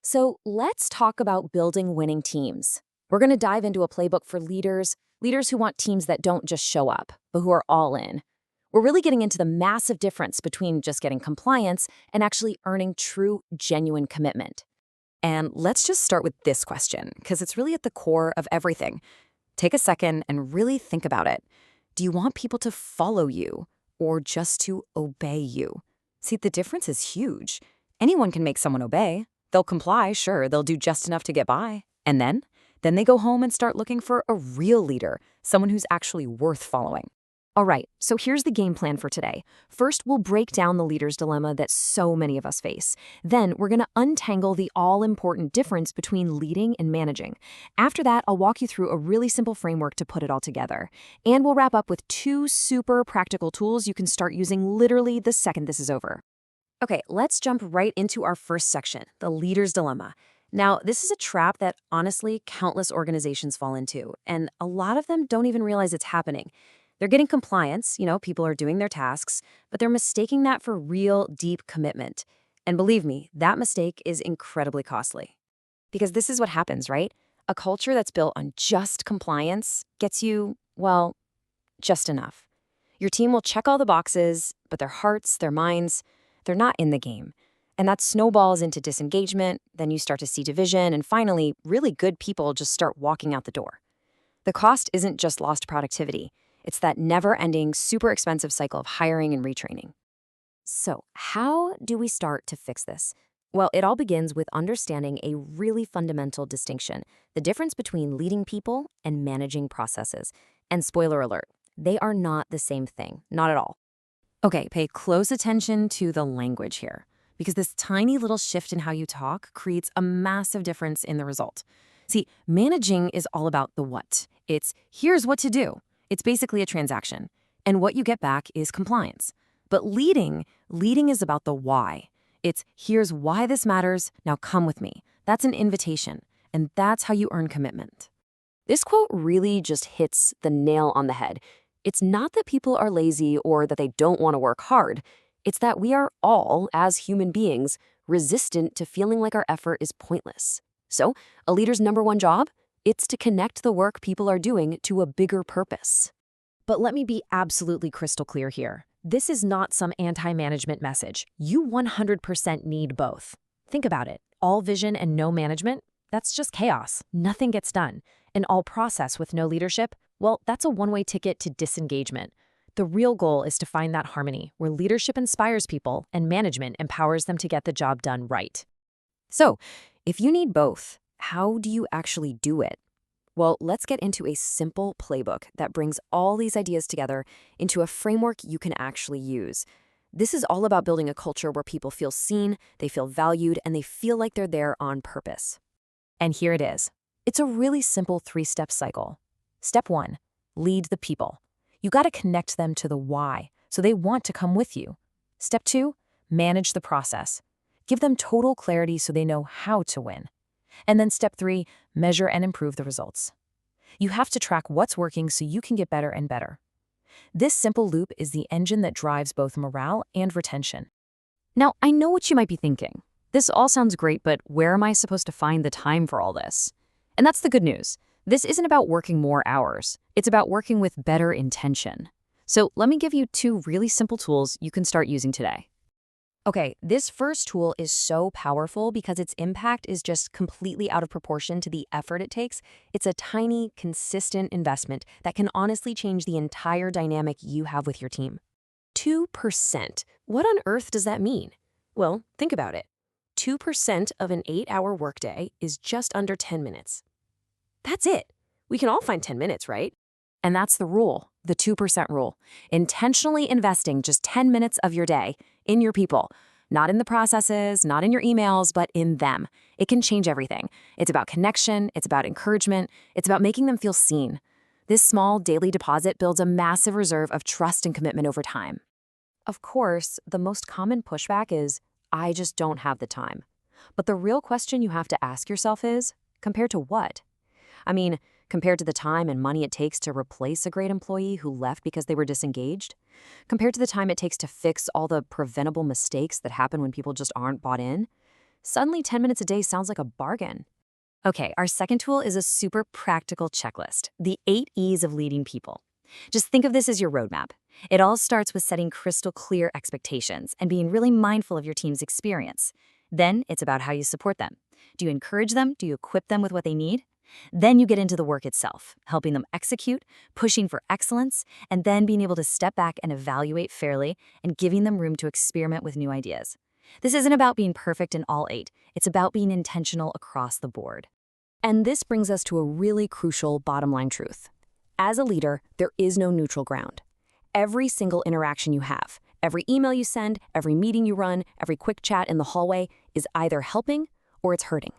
So let's talk about building winning teams. We're going to dive into a playbook for leaders who want teams that don't just show up, but who are all in. We're really getting into the massive difference between just getting compliance and actually earning true, genuine commitment. And let's just start with this question, because it's really at the core of everything. Take a second and really think about it. Do you want people to follow you or just to obey you? See, the difference is huge. Anyone can make someone obey. They'll comply, sure, they'll do just enough to get by. And then they go home and start looking for a real leader, someone who's actually worth following. All right, so here's the game plan for today. First, we'll break down the leader's dilemma that so many of us face. Then, we're going to untangle the all-important difference between leading and managing. After that, I'll walk you through a really simple framework to put it all together. And we'll wrap up with 2 super practical tools you can start using literally the second this is over. Okay, let's jump right into our first section, the leader's dilemma. Now, this is a trap that honestly countless organizations fall into, and a lot of them don't even realize it's happening. They're getting compliance, people are doing their tasks, but they're mistaking that for real, deep commitment. And believe me, that mistake is incredibly costly. Because this is what happens, right? A culture that's built on just compliance gets you, well, just enough. Your team will check all the boxes, but their hearts, their minds, they're not in the game. And that snowballs into disengagement, then you start to see division, and finally, really good people just start walking out the door. The cost isn't just lost productivity. It's that never-ending, super expensive cycle of hiring and retraining. So, how do we start to fix this? Well, it all begins with understanding a really fundamental distinction, the difference between leading people and managing processes. And spoiler alert, they are not the same thing, not at all. Okay, pay close attention to the language here, because this tiny little shift in how you talk creates a massive difference in the result. See, managing is all about the what. It's here's what to do. It's basically a transaction. And what you get back is compliance. But leading is about the why. It's here's why this matters, now come with me. That's an invitation. And that's how you earn commitment. This quote really just hits the nail on the head. It's not that people are lazy or that they don't want to work hard. It's that we are all, as human beings, resistant to feeling like our effort is pointless. So, a leader's number one job? It's to connect the work people are doing to a bigger purpose. But let me be absolutely crystal clear here. This is not some anti-management message. You 100% need both. Think about it. All vision and no management? That's just chaos. Nothing gets done. An all process with no leadership? Well, that's a one-way ticket to disengagement. The real goal is to find that harmony where leadership inspires people and management empowers them to get the job done right. So, if you need both, how do you actually do it? Well, let's get into a simple playbook that brings all these ideas together into a framework you can actually use. This is all about building a culture where people feel seen, they feel valued, and they feel like they're there on purpose. And here it is. It's a really simple 3-step cycle. Step 1, lead the people. You got to connect them to the why, so they want to come with you. Step 2, manage the process. Give them total clarity so they know how to win. And then step 3, measure and improve the results. You have to track what's working so you can get better and better. This simple loop is the engine that drives both morale and retention. Now, I know what you might be thinking. This all sounds great, but where am I supposed to find the time for all this? And that's the good news. This isn't about working more hours. It's about working with better intention. So let me give you 2 really simple tools you can start using today. Okay, this first tool is so powerful because its impact is just completely out of proportion to the effort it takes. It's a tiny, consistent investment that can honestly change the entire dynamic you have with your team. 2%. What on earth does that mean? Well, think about it. 2% of an 8-hour workday is just under 10 minutes. That's it. We can all find 10 minutes, right? And that's the rule, the 2% rule. Intentionally investing just 10 minutes of your day in your people, not in the processes, not in your emails, but in them. It can change everything. It's about connection, it's about encouragement, it's about making them feel seen. This small daily deposit builds a massive reserve of trust and commitment over time. Of course, the most common pushback is, I just don't have the time. But the real question you have to ask yourself is, compared to what? I mean, compared to the time and money it takes to replace a great employee who left because they were disengaged? Compared to the time it takes to fix all the preventable mistakes that happen when people just aren't bought in? Suddenly, 10 minutes a day sounds like a bargain. Okay, our second tool is a super practical checklist, the 8 E's of leading people. Just think of this as your roadmap. It all starts with setting crystal clear expectations and being really mindful of your team's experience. Then it's about how you support them. Do you encourage them? Do you equip them with what they need? Then you get into the work itself, helping them execute, pushing for excellence, and then being able to step back and evaluate fairly and giving them room to experiment with new ideas. This isn't about being perfect in all 8. It's about being intentional across the board. And this brings us to a really crucial bottom line truth. As a leader, there is no neutral ground. Every single interaction you have, every email you send, every meeting you run, every quick chat in the hallway is either helping or it's hurting.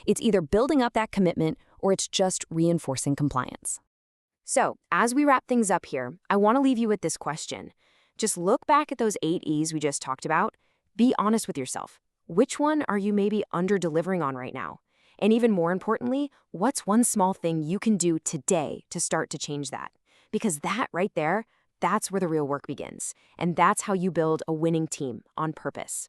It's either building up that commitment or it's just reinforcing compliance. So, as we wrap things up here, I want to leave you with this question. Just look back at those 8 E's we just talked about. Be honest with yourself. Which one are you maybe under-delivering on right now? And even more importantly, what's one small thing you can do today to start to change that? Because that right there, that's where the real work begins. And that's how you build a winning team on purpose.